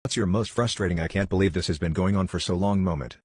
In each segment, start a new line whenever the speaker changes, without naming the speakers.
What's your most frustrating "I can't believe this has been going on for so long" moment?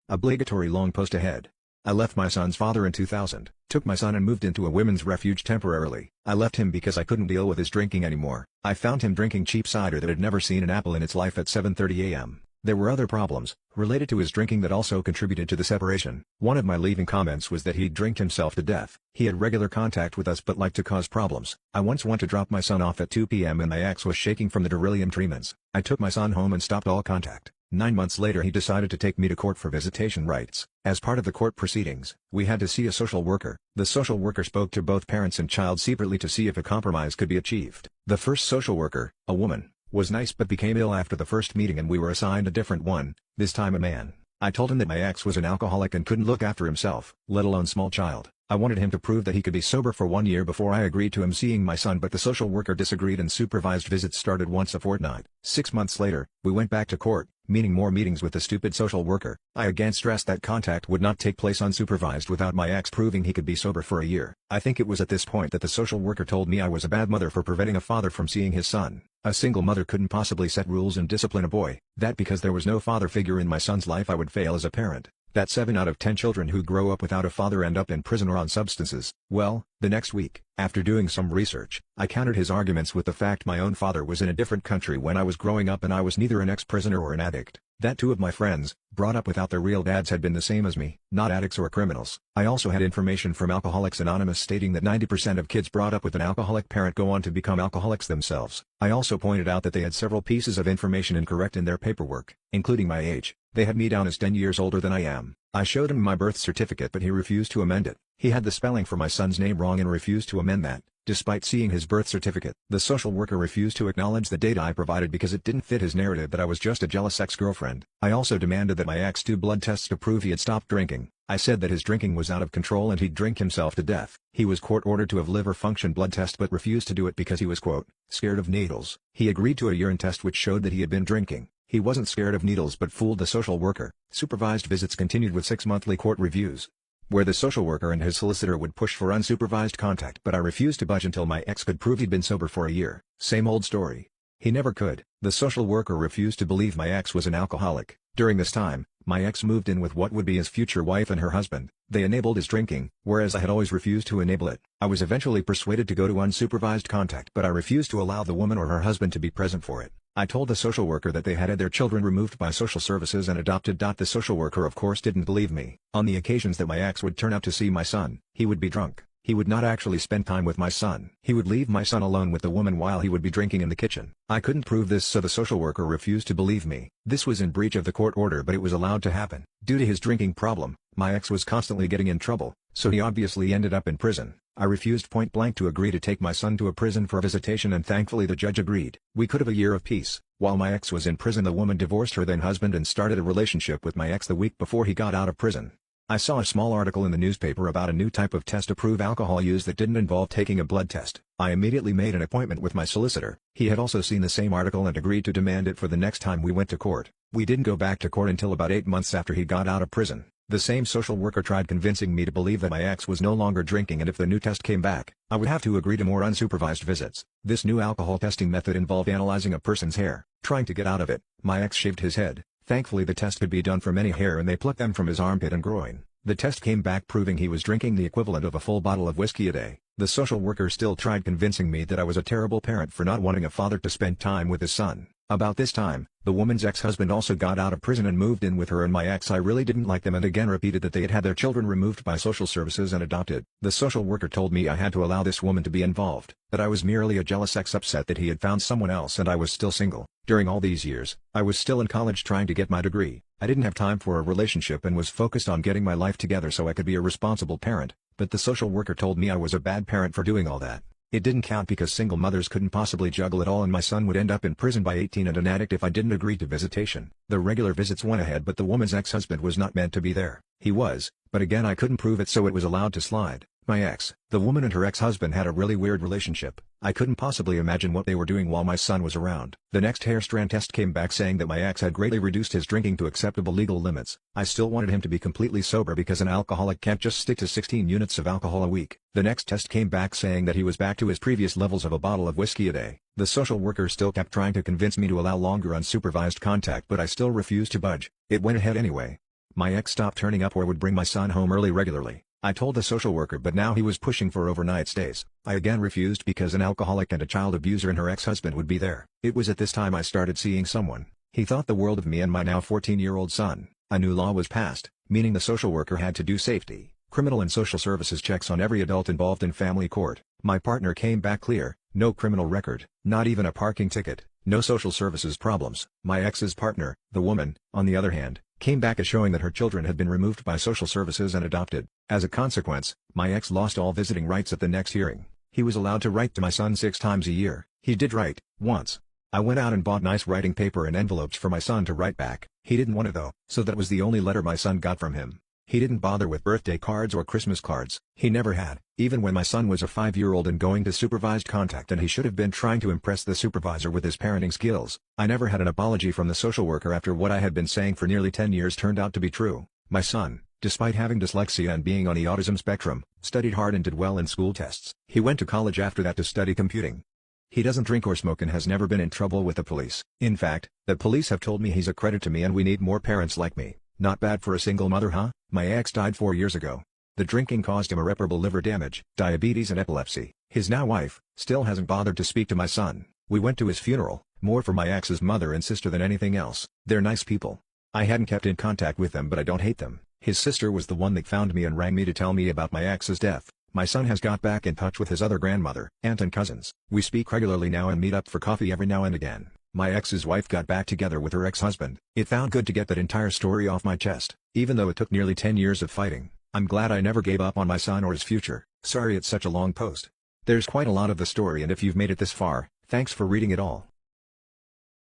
Obligatory long post ahead. I left my son's father in 2000, took my son and moved into a women's refuge temporarily. I left him because I couldn't deal with his drinking anymore. I found him drinking cheap cider that had never seen an apple in its life at 7:30 a.m. There were other problems, related to his drinking that also contributed to the separation. One of my leaving comments was that he'd drink himself to death. He had regular contact with us but liked to cause problems. I once went to drop my son off at 2 p.m. and my ex was shaking from the delirium tremens. I took my son home and stopped all contact. 9 months later he decided to take me to court for visitation rights. As part of the court proceedings, we had to see a social worker. The social worker spoke to both parents and child secretly to see if a compromise could be achieved. The first social worker, a woman, was nice but became ill after the first meeting and we were assigned a different one, this time a man. I told him that my ex was an alcoholic and couldn't look after himself, let alone small child. I wanted him to prove that he could be sober for 1 year before I agreed to him seeing my son, but the social worker disagreed and supervised visits started once a fortnight. 6 months later, we went back to court, meaning more meetings with the stupid social worker. I again stressed that contact would not take place unsupervised without my ex proving he could be sober for a year. I think it was at this point that the social worker told me I was a bad mother for preventing a father from seeing his son. A single mother couldn't possibly set rules and discipline a boy. That because there was no father figure in my son's life I would fail as a parent. That 7 out of 10 children who grow up without a father end up in prison or on substances. Well, the next week, after doing some research, I countered his arguments with the fact my own father was in a different country when I was growing up and I was neither an ex-prisoner or an addict. That 2 of my friends, brought up without their real dads, had been the same as me, not addicts or criminals. I also had information from Alcoholics Anonymous stating that 90% of kids brought up with an alcoholic parent go on to become alcoholics themselves. I also pointed out that they had several pieces of information incorrect in their paperwork, including my age. They had me down as 10 years older than I am. I showed him my birth certificate but he refused to amend it. He had the spelling for my son's name wrong and refused to amend that, despite seeing his birth certificate. The social worker refused to acknowledge the data I provided because it didn't fit his narrative that I was just a jealous ex-girlfriend. I also demanded that my ex do blood tests to prove he had stopped drinking. I said that his drinking was out of control and he'd drink himself to death. He was court-ordered to have liver function blood test but refused to do it because he was, quote, scared of needles. He agreed to a urine test which showed that he had been drinking. He wasn't scared of needles but fooled the social worker. Supervised visits continued with 6 monthly court reviews, where the social worker and his solicitor would push for unsupervised contact, but I refused to budge until my ex could prove he'd been sober for a year. Same old story. He never could. The social worker refused to believe my ex was an alcoholic. During this time, my ex moved in with what would be his future wife and her husband. They enabled his drinking, whereas I had always refused to enable it. I was eventually persuaded to go to unsupervised contact, but I refused to allow the woman or her husband to be present for it. I told the social worker that they had their children removed by social services and adopted. The social worker of course didn't believe me. On the occasions that my ex would turn out to see my son, he would be drunk. He would not actually spend time with my son. He would leave my son alone with the woman while he would be drinking in the kitchen. I couldn't prove this so the social worker refused to believe me. This was in breach of the court order but it was allowed to happen. Due to his drinking problem, my ex was constantly getting in trouble, so he obviously ended up in prison. I refused point blank to agree to take my son to a prison for visitation and thankfully the judge agreed. We could have a year of peace. While my ex was in prison the woman divorced her then husband and started a relationship with my ex the week before he got out of prison. I saw a small article in the newspaper about a new type of test to prove alcohol use that didn't involve taking a blood test. I immediately made an appointment with my solicitor. He had also seen the same article and agreed to demand it for the next time we went to court. We didn't go back to court until about 8 months after he got out of prison. The same social worker tried convincing me to believe that my ex was no longer drinking and if the new test came back, I would have to agree to more unsupervised visits. This new alcohol testing method involved analyzing a person's hair, trying to get out of it. My ex shaved his head. Thankfully the test could be done from any hair and they plucked them from his armpit and groin. The test came back proving he was drinking the equivalent of a full bottle of whiskey a day. The social worker still tried convincing me that I was a terrible parent for not wanting a father to spend time with his son. About this time, the woman's ex-husband also got out of prison and moved in with her and my ex. I really didn't like them and again repeated that they had their children removed by social services and adopted. The social worker told me I had to allow this woman to be involved, that I was merely a jealous ex upset that he had found someone else and I was still single. During all these years, I was still in college trying to get my degree. I didn't have time for a relationship and was focused on getting my life together so I could be a responsible parent, but the social worker told me I was a bad parent for doing all that. It didn't count because single mothers couldn't possibly juggle it all and my son would end up in prison by 18 and an addict if I didn't agree to visitation. The regular visits went ahead but the woman's ex-husband was not meant to be there. He was, but again I couldn't prove it so it was allowed to slide. My ex, the woman and her ex-husband had a really weird relationship. I couldn't possibly imagine what they were doing while my son was around. The next hair strand test came back saying that my ex had greatly reduced his drinking to acceptable legal limits. I still wanted him to be completely sober because an alcoholic can't just stick to 16 units of alcohol a week. The next test came back saying that he was back to his previous levels of a bottle of whiskey a day. The social worker still kept trying to convince me to allow longer unsupervised contact, but I still refused to budge. It went ahead anyway. My ex stopped turning up or would bring my son home early regularly. I told the social worker, but now he was pushing for overnight stays. I again refused because an alcoholic and a child abuser and her ex-husband would be there. It was at this time I started seeing someone. He thought the world of me and my now 14-year-old son. A new law was passed, meaning the social worker had to do safety, criminal and social services checks on every adult involved in family court. My partner came back clear, no criminal record, not even a parking ticket, no social services problems. My ex's partner, the woman, on the other hand, came back as showing that her children had been removed by social services and adopted. As a consequence, my ex lost all visiting rights at the next hearing. He was allowed to write to my son 6 times a year. He did write, once. I went out and bought nice writing paper and envelopes for my son to write back. He didn't want it though, so that was the only letter my son got from him. He didn't bother with birthday cards or Christmas cards. He never had, even when my son was a 5-year-old and going to supervised contact, and he should have been trying to impress the supervisor with his parenting skills. I never had an apology from the social worker after what I had been saying for nearly 10 years turned out to be true. My son, despite having dyslexia and being on the autism spectrum, studied hard and did well in school tests. He went to college after that to study computing. He doesn't drink or smoke and has never been in trouble with the police. In fact, the police have told me he's a credit to me and we need more parents like me. Not bad for a single mother, huh? My ex died 4 years ago. The drinking caused him irreparable liver damage, diabetes and epilepsy. His now wife, still hasn't bothered to speak to my son. We went to his funeral, more for my ex's mother and sister than anything else. They're nice people. I hadn't kept in contact with them, but I don't hate them. His sister was the one that found me and rang me to tell me about my ex's death. My son has got back in touch with his other grandmother, aunt and cousins. We speak regularly now and meet up for coffee every now and again. My ex's wife got back together with her ex-husband. It felt good to get that entire story off my chest. Even though it took nearly 10 years of fighting, I'm glad I never gave up on my son or his future. Sorry it's such a long post. There's quite a lot of the story, and if you've made it this far, thanks for reading it all.